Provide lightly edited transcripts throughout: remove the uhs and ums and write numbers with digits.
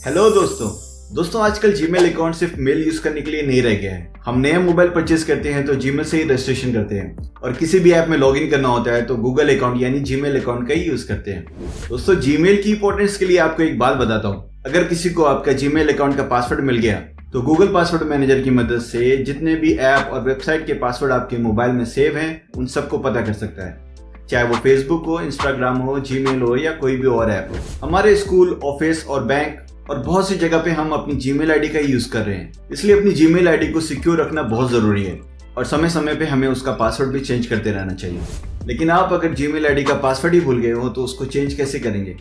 Hello दोस्तों आजकल Gmail account सिर्फ मेल यूज करने के लिए नहीं रह गया है। हम नया मोबाइल परचेज करते हैं तो जीमेल से ही रजिस्ट्रेशन करते हैं और किसी भी ऐप में लॉगिन करना होता है तो गूगल अकाउंट यानी जीमेल अकाउंट का ही यूज करते हैं। दोस्तों जीमेल की इंपॉर्टेंस के लिए आपको एक बात बताता हूँ। अगर किसी को आपका जीमेल अकाउंट का पासवर्ड मिल गया तो गूगल पासवर्ड मैनेजर की मदद से जितने भी ऐप और वेबसाइट के पासवर्ड आपके मोबाइल में सेव हैं उन सबको पता कर सकता है, चाहे वो फेसबुक हो, इंस्टाग्राम हो, जीमेल हो या कोई भी और ऐप हो। हमारे स्कूल, ऑफिस और बैंक और बहुत सी जगह पे हम अपनी जीमेल आईडी का यूज कर रहे हैं, इसलिए अपनी जीमेल आईडी को सिक्योर रखना बहुत जरूरी है और समय समय पे हमें उसका पासवर्ड भी चेंज करते रहना चाहिए। लेकिन आप अगर जीमेल आईडी का पासवर्ड ही भूल गए हो तो उसको चेंज कैसे करेंगे,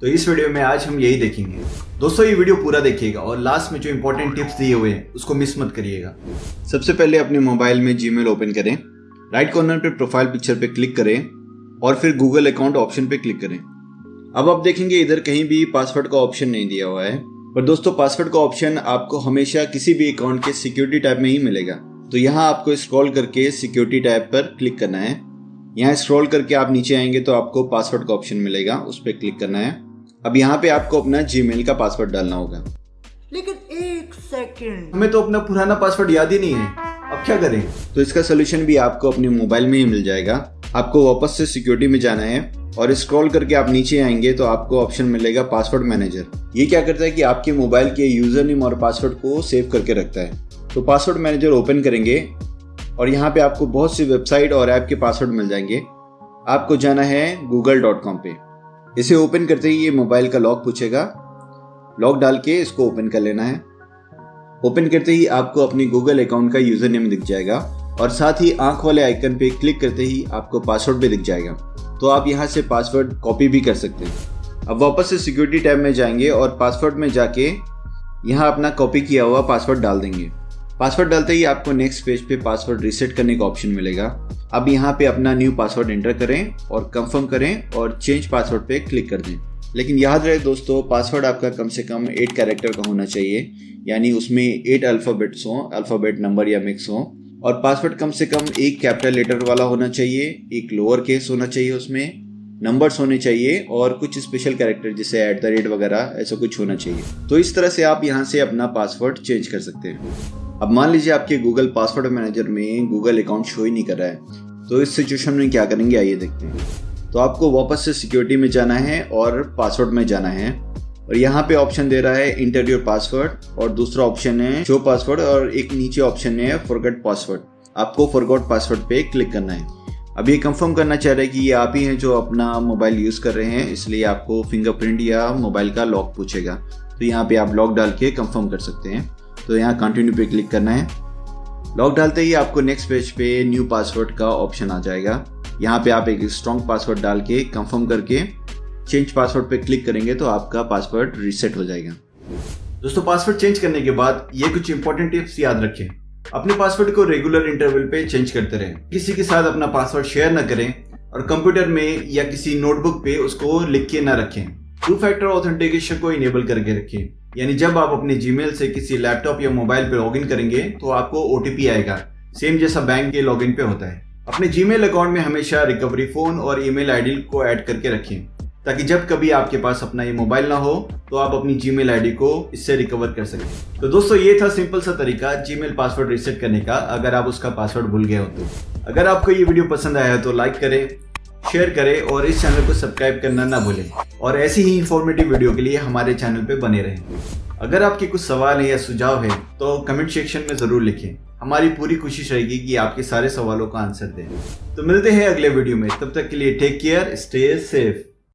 तो इस वीडियो में आज हम यही देखेंगे। दोस्तों ये वीडियो पूरा देखिएगा और लास्ट में जो इंपॉर्टेंट टिप्स दिए हुए हैं उसको मिस मत करिएगा। सबसे पहले अपने मोबाइल में जीमेल ओपन करें, राइट कॉर्नर पे प्रोफाइल पिक्चर पे क्लिक करें और फिर गूगल अकाउंट ऑप्शन पे क्लिक करें। अब आप देखेंगे इधर कहीं भी पासवर्ड का ऑप्शन नहीं दिया हुआ है, पर दोस्तों पासवर्ड का ऑप्शन आपको हमेशा किसी भी अकाउंट के सिक्योरिटी टैब में ही मिलेगा। तो यहाँ आपको स्क्रॉल करके सिक्योरिटी टैब पर क्लिक करना है। यहाँ स्क्रॉल करके आप नीचे आएंगे तो आपको पासवर्ड का ऑप्शन मिलेगा, उस पर क्लिक करना है। अब यहाँ पे आपको अपना जीमेल का पासवर्ड डालना होगा। लेकिन एक सेकंड, हमें तो अपना पुराना पासवर्ड याद ही नहीं है, अब क्या करें? तो इसका सोल्यूशन भी आपको अपने मोबाइल में ही मिल जाएगा। आपको वापस से सिक्योरिटी में जाना है और स्क्रॉल करके आप नीचे आएंगे तो आपको ऑप्शन मिलेगा पासवर्ड मैनेजर। ये क्या करता है कि आपके मोबाइल के यूजर नेम और पासवर्ड को सेव करके रखता है। तो पासवर्ड मैनेजर ओपन करेंगे और यहाँ पे आपको बहुत सी वेबसाइट और ऐप के पासवर्ड मिल जाएंगे। आपको जाना है google.com पे। इसे ओपन करते ही ये मोबाइल का लॉक पूछेगा, लॉक डाल के इसको ओपन कर लेना है। ओपन करते ही आपको अपनी गूगल अकाउंट का यूजर नेम दिख जाएगा और साथ ही आंख वाले आइकन पे क्लिक करते ही आपको पासवर्ड भी दिख जाएगा। तो आप यहाँ से पासवर्ड कॉपी भी कर सकते हैं। अब वापस से सिक्योरिटी टैब में जाएंगे और पासवर्ड में जाके यहाँ अपना कॉपी किया हुआ पासवर्ड डाल देंगे। पासवर्ड डालते ही आपको नेक्स्ट पेज पे पासवर्ड रीसेट करने का ऑप्शन मिलेगा। अब यहाँ पे अपना न्यू पासवर्ड एंटर करें और कंफर्म करें और चेंज पासवर्ड पे क्लिक कर दें। लेकिन याद रहे दोस्तों, पासवर्ड आपका कम से कम 8 कैरेक्टर का होना चाहिए, यानी उसमें 8 अल्फ़ाबेट्स हों, अल्फ़ाबेट नंबर या मिक्स हों। और पासवर्ड कम से कम एक कैपिटल लेटर वाला होना चाहिए, एक लोअर केस होना चाहिए, उसमें नंबर्स होने चाहिए और कुछ स्पेशल कैरेक्टर जैसे @, वगैरह ऐसा कुछ होना चाहिए। तो इस तरह से आप यहाँ से अपना पासवर्ड चेंज कर सकते हैं। अब मान लीजिए आपके गूगल पासवर्ड मैनेजर में गूगल अकाउंट शो ही नहीं कर रहा है, तो इस सिचुएशन में क्या करेंगे आइए देखते हैं। तो आपको वापस से सिक्योरिटी में जाना है और पासवर्ड में जाना है और यहाँ पे ऑप्शन दे रहा है इंटर योर पासवर्ड और दूसरा ऑप्शन है शो पासवर्ड और एक नीचे ऑप्शन है फॉरगेट पासवर्ड। आपको फॉरगॉट पासवर्ड पे क्लिक करना है। अब ये कंफर्म करना चाह रहे हैं कि ये आप ही हैं जो अपना मोबाइल यूज कर रहे हैं, इसलिए आपको फिंगरप्रिंट या मोबाइल का लॉक पूछेगा। तो यहाँ पे आप लॉक डाल के कंफर्म कर सकते हैं। तो यहाँ कंटिन्यू पे क्लिक करना है। लॉक डालते ही आपको नेक्स्ट पेज पे न्यू पासवर्ड का ऑप्शन आ जाएगा। यहाँ पे आप एक स्ट्रॉन्ग पासवर्ड डाल के कंफर्म करके चेंज पासवर्ड पे क्लिक करेंगे तो आपका पासवर्ड रीसेट हो जाएगा। दोस्तों पासवर्ड चेंज करने के बाद ये कुछ इंपॉर्टेंट टिप्स याद रखें। अपने पासवर्ड को रेगुलर इंटरवल पे चेंज करते रहें। किसी के साथ अपना पासवर्ड शेयर न करें और कंप्यूटर में या किसी नोटबुक पे उसको लिख के ना रखें। 2 फैक्टर ऑथेंटिकेशन को इनेबल करके रखें, यानी जब आप अपने जीमेल से किसी लैपटॉप या मोबाइल पे लॉगिन करेंगे तो आपको OTP आएगा, सेम जैसा बैंक के लॉगिन पे होता है। अपने जीमेल अकाउंट में हमेशा रिकवरी फोन और ईमेल आईडी को ऐड करके रखें ताकि जब कभी आपके पास अपना ये मोबाइल ना हो तो आप अपनी जीमेल आईडी को इससे रिकवर कर सकें। तो दोस्तों ये था सिंपल सा तरीका जीमेल पासवर्ड रीसेट करने का, अगर आप उसका पासवर्ड भूल गए हो तो। अगर आपको ये वीडियो पसंद आया है तो लाइक करें, शेयर करें और इस चैनल को सब्सक्राइब करना ना भूलें और ऐसी ही इंफॉर्मेटिव वीडियो के लिए हमारे चैनल पे बने रहें। अगर आपके कुछ सवाल है या सुझाव है तो कमेंट सेक्शन में जरूर लिखें। हमारी पूरी कोशिश रहेगी कि आपके सारे सवालों का आंसर दें। तो मिलते हैं अगले वीडियो में, तब तक के लिए टेक केयर, स्टे सेफ।